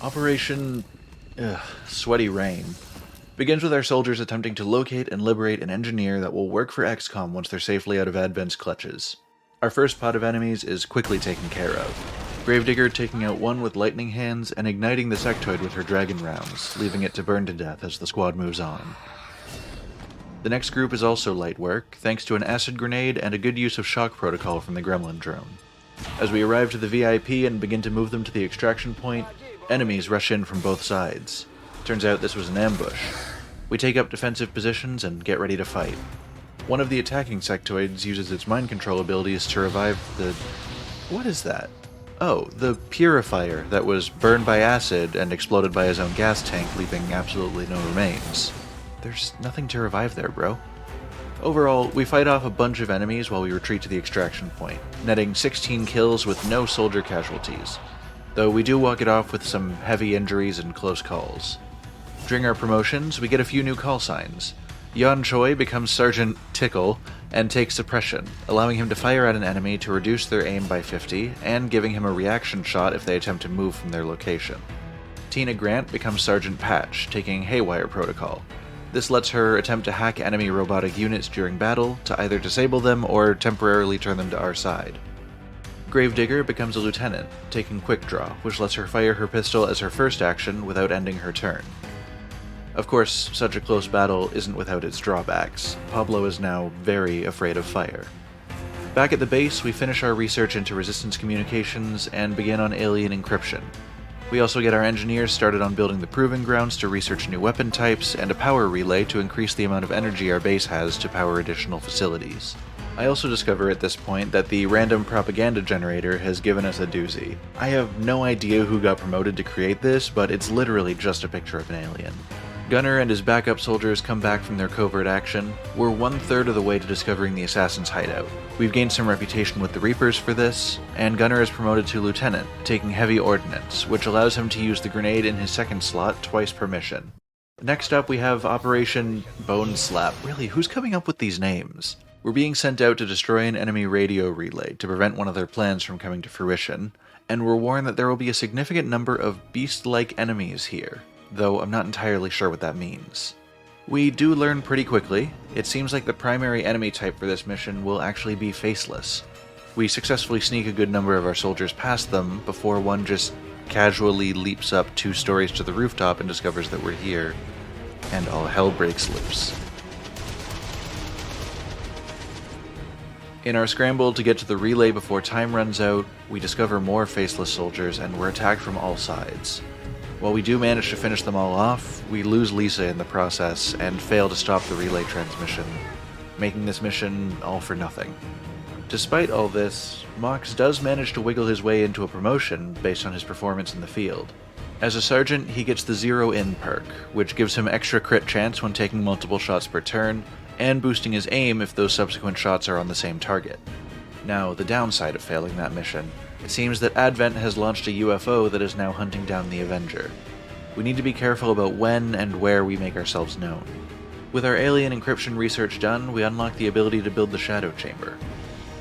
Operation Sweaty Rain begins with our soldiers attempting to locate and liberate an engineer that will work for XCOM once they're safely out of Advent's clutches. Our first pot of enemies is quickly taken care of. Gravedigger taking out one with lightning hands and igniting the sectoid with her dragon rounds, leaving it to burn to death as the squad moves on. The next group is also light work, thanks to an acid grenade and a good use of shock protocol from the gremlin drone. As we arrive to the VIP and begin to move them to the extraction point, enemies rush in from both sides. Turns out this was an ambush. We take up defensive positions and get ready to fight. One of the attacking sectoids uses its mind control abilities to revive the... What is that? Oh, the purifier that was burned by acid and exploded by his own gas tank, leaving absolutely no remains. There's nothing to revive there, bro. Overall, we fight off a bunch of enemies while we retreat to the extraction point, netting 16 kills with no soldier casualties, though we do walk it off with some heavy injuries and close calls. During our promotions, we get a few new call signs. Yan Choi becomes Sergeant Tickle and takes suppression, allowing him to fire at an enemy to reduce their aim by 50, and giving him a reaction shot if they attempt to move from their location. Tina Grant becomes Sergeant Patch, taking Haywire Protocol. This lets her attempt to hack enemy robotic units during battle to either disable them or temporarily turn them to our side. Gravedigger becomes a lieutenant, taking Quick Draw, which lets her fire her pistol as her first action without ending her turn. Of course, such a close battle isn't without its drawbacks. Pablo is now very afraid of fire. Back at the base, we finish our research into Resistance communications and begin on alien encryption. We also get our engineers started on building the proving grounds to research new weapon types, and a power relay to increase the amount of energy our base has to power additional facilities. I also discover at this point that the random propaganda generator has given us a doozy. I have no idea who got promoted to create this, but it's literally just a picture of an alien. Gunner and his backup soldiers come back from their covert action. We're 1/3 of the way to discovering the assassin's hideout. We've gained some reputation with the Reapers for this, and Gunner is promoted to lieutenant, taking heavy ordnance, which allows him to use the grenade in his second slot twice per mission. Next up we have Operation Bone Slap. Really, who's coming up with these names? We're being sent out to destroy an enemy radio relay to prevent one of their plans from coming to fruition, and we're warned that there will be a significant number of beast-like enemies here, though I'm not entirely sure what that means. We do learn pretty quickly. It seems like the primary enemy type for this mission will actually be Faceless. We successfully sneak a good number of our soldiers past them before one just casually leaps up 2 stories to the rooftop and discovers that we're here, and all hell breaks loose. In our scramble to get to the relay before time runs out, we discover more Faceless soldiers and we're attacked from all sides. While we do manage to finish them all off, we lose Lisa in the process and fail to stop the relay transmission, making this mission all for nothing. Despite all this, Mox does manage to wiggle his way into a promotion based on his performance in the field. As a sergeant, he gets the Zero In perk, which gives him extra crit chance when taking multiple shots per turn, and boosting his aim if those subsequent shots are on the same target. Now, the downside of failing that mission: it seems that Advent has launched a UFO that is now hunting down the Avenger. We need to be careful about when and where we make ourselves known. With our alien encryption research done, we unlock the ability to build the Shadow Chamber.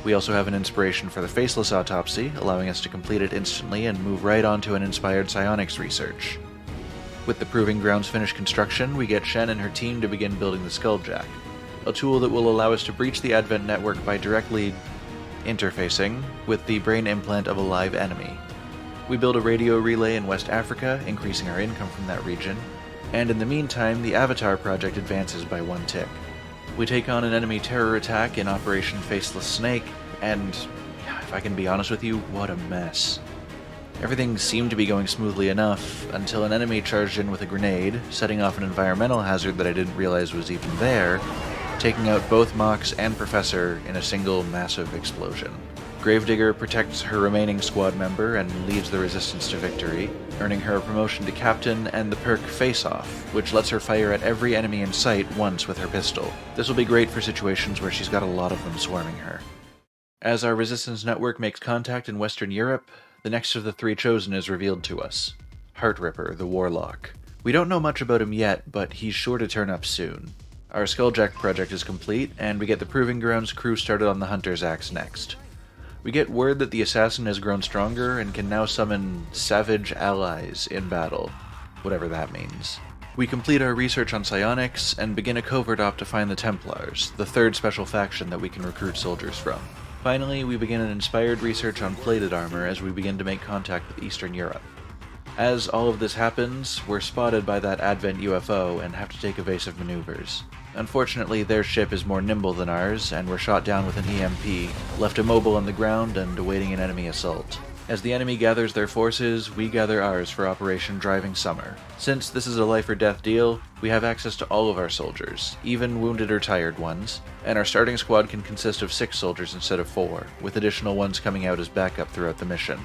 We also have an inspiration for the Faceless autopsy, allowing us to complete it instantly and move right on to an inspired psionics research. With the Proving Grounds finished construction, we get Shen and her team to begin building the Skulljack, a tool that will allow us to breach the Advent network by directly interfacing with the brain implant of a live enemy. We build a radio relay in West Africa, increasing our income from that region, and in the meantime, the Avatar project advances by 1 tick. We take on an enemy terror attack in Operation Faceless Snake, and if I can be honest with you, what a mess. Everything seemed to be going smoothly enough until an enemy charged in with a grenade, setting off an environmental hazard that I didn't realize was even there, taking out both Mox and Professor in a single massive explosion. Gravedigger protects her remaining squad member and leads the Resistance to victory, earning her a promotion to Captain and the perk Face Off, which lets her fire at every enemy in sight once with her pistol. This will be great for situations where she's got a lot of them swarming her. As our Resistance network makes contact in Western Europe, the next of the 3 Chosen is revealed to us: Heartripper, the Warlock. We don't know much about him yet, but he's sure to turn up soon. Our Skulljack project is complete, and we get the Proving Grounds crew started on the Hunter's Axe next. We get word that the assassin has grown stronger and can now summon savage allies in battle, whatever that means. We complete our research on psionics and begin a covert op to find the Templars, the third special faction that we can recruit soldiers from. Finally, we begin an inspired research on plated armor as we begin to make contact with Eastern Europe. As all of this happens, we're spotted by that Advent UFO and have to take evasive maneuvers. Unfortunately, their ship is more nimble than ours, and we're shot down with an EMP, left immobile on the ground and awaiting an enemy assault. As the enemy gathers their forces, we gather ours for Operation Driving Summer. Since this is a life-or-death deal, we have access to all of our soldiers, even wounded or tired ones, and our starting squad can consist of 6 soldiers instead of 4, with additional ones coming out as backup throughout the mission.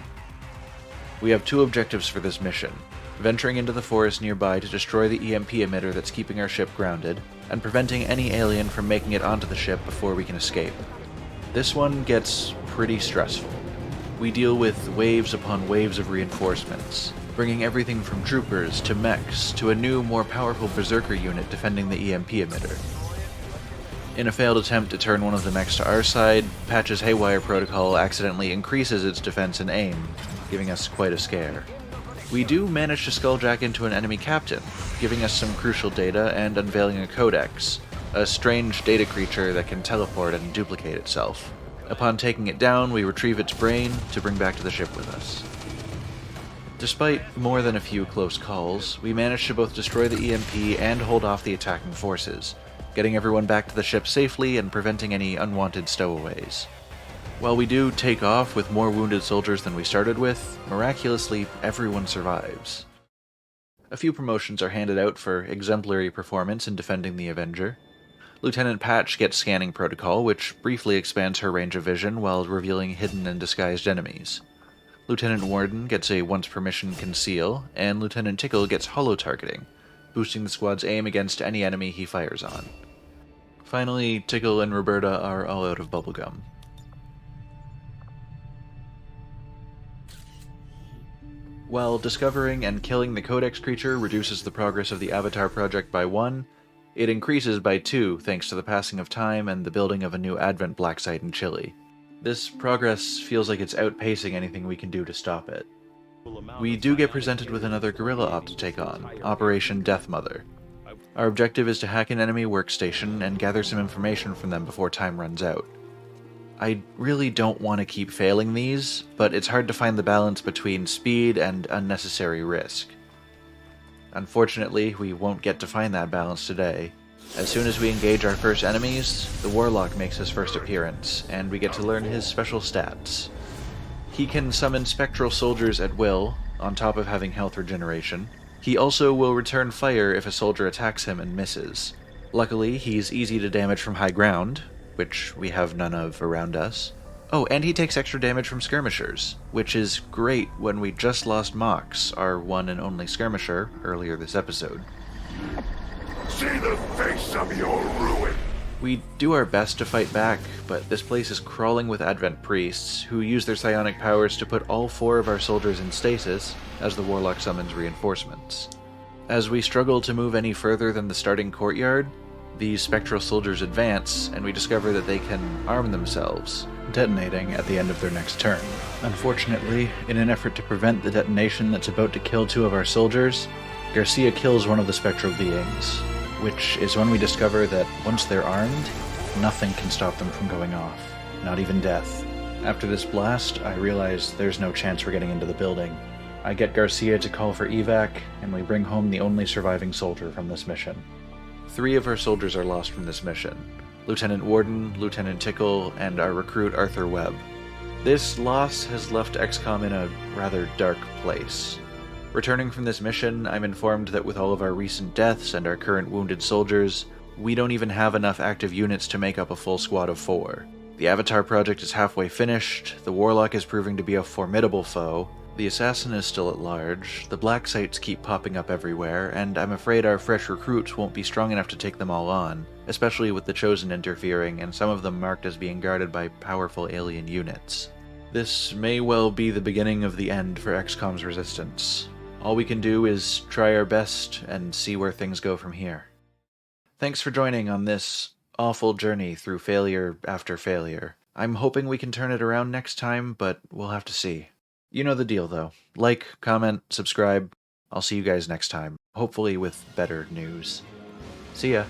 We have 2 objectives for this mission: venturing into the forest nearby to destroy the EMP emitter that's keeping our ship grounded, and preventing any alien from making it onto the ship before we can escape. This one gets pretty stressful. We deal with waves upon waves of reinforcements, bringing everything from troopers to mechs to a new, more powerful berserker unit defending the EMP emitter. In a failed attempt to turn one of the mechs to our side, Patch's Haywire protocol accidentally increases its defense and aim, giving us quite a scare. We do manage to skulljack into an enemy captain, giving us some crucial data and unveiling a codex, a strange data creature that can teleport and duplicate itself. Upon taking it down, we retrieve its brain to bring back to the ship with us. Despite more than a few close calls, we manage to both destroy the EMP and hold off the attacking forces, getting everyone back to the ship safely and preventing any unwanted stowaways. While we do take off with more wounded soldiers than we started with, miraculously, everyone survives. A few promotions are handed out for exemplary performance in defending the Avenger. Lieutenant Patch gets Scanning Protocol, which briefly expands her range of vision while revealing hidden and disguised enemies. Lieutenant Warden gets a once-per-mission Conceal, and Lieutenant Tickle gets Holo-Targeting, boosting the squad's aim against any enemy he fires on. Finally, Tickle and Roberta are all out of bubblegum. While discovering and killing the Codex creature reduces the progress of the Avatar project by 1, it increases by 2 thanks to the passing of time and the building of a new Advent black site in Chile. This progress feels like it's outpacing anything we can do to stop it. We do get presented with another guerrilla op to take on, Operation Death Mother. Our objective is to hack an enemy workstation and gather some information from them before time runs out. I really don't want to keep failing these, but it's hard to find the balance between speed and unnecessary risk. Unfortunately, we won't get to find that balance today. As soon as we engage our first enemies, the Warlock makes his first appearance, and we get to learn his special stats. He can summon spectral soldiers at will, on top of having health regeneration. He also will return fire if a soldier attacks him and misses. Luckily, he's easy to damage from high ground, which we have none of around us. Oh, and he takes extra damage from skirmishers, which is great when we just lost Mox, our one and only skirmisher, earlier this episode. See the face of your ruin! We do our best to fight back, but this place is crawling with Advent priests, who use their psionic powers to put all 4 of our soldiers in stasis, as the Warlock summons reinforcements. As we struggle to move any further than the starting courtyard, these spectral soldiers advance, and we discover that they can arm themselves, detonating at the end of their next turn. Unfortunately, in an effort to prevent the detonation that's about to kill 2 of our soldiers, Garcia kills one of the spectral beings, which is when we discover that once they're armed, nothing can stop them from going off, not even death. After this blast, I realize there's no chance we're getting into the building. I get Garcia to call for evac, and we bring home the only surviving soldier from this mission. 3 of our soldiers are lost from this mission: Lieutenant Warden, Lieutenant Tickle, and our recruit Arthur Webb. This loss has left XCOM in a rather dark place. Returning from this mission, I'm informed that with all of our recent deaths and our current wounded soldiers, we don't even have enough active units to make up a full squad of 4. The Avatar project is halfway finished, the Warlock is proving to be a formidable foe, the Assassin is still at large, the black sites keep popping up everywhere, and I'm afraid our fresh recruits won't be strong enough to take them all on, especially with the Chosen interfering and some of them marked as being guarded by powerful alien units. This may well be the beginning of the end for XCOM's resistance. All we can do is try our best and see where things go from here. Thanks for joining on this awful journey through failure after failure. I'm hoping we can turn it around next time, but we'll have to see. You know the deal, though. Like, comment, subscribe. I'll see you guys next time, hopefully with better news. See ya.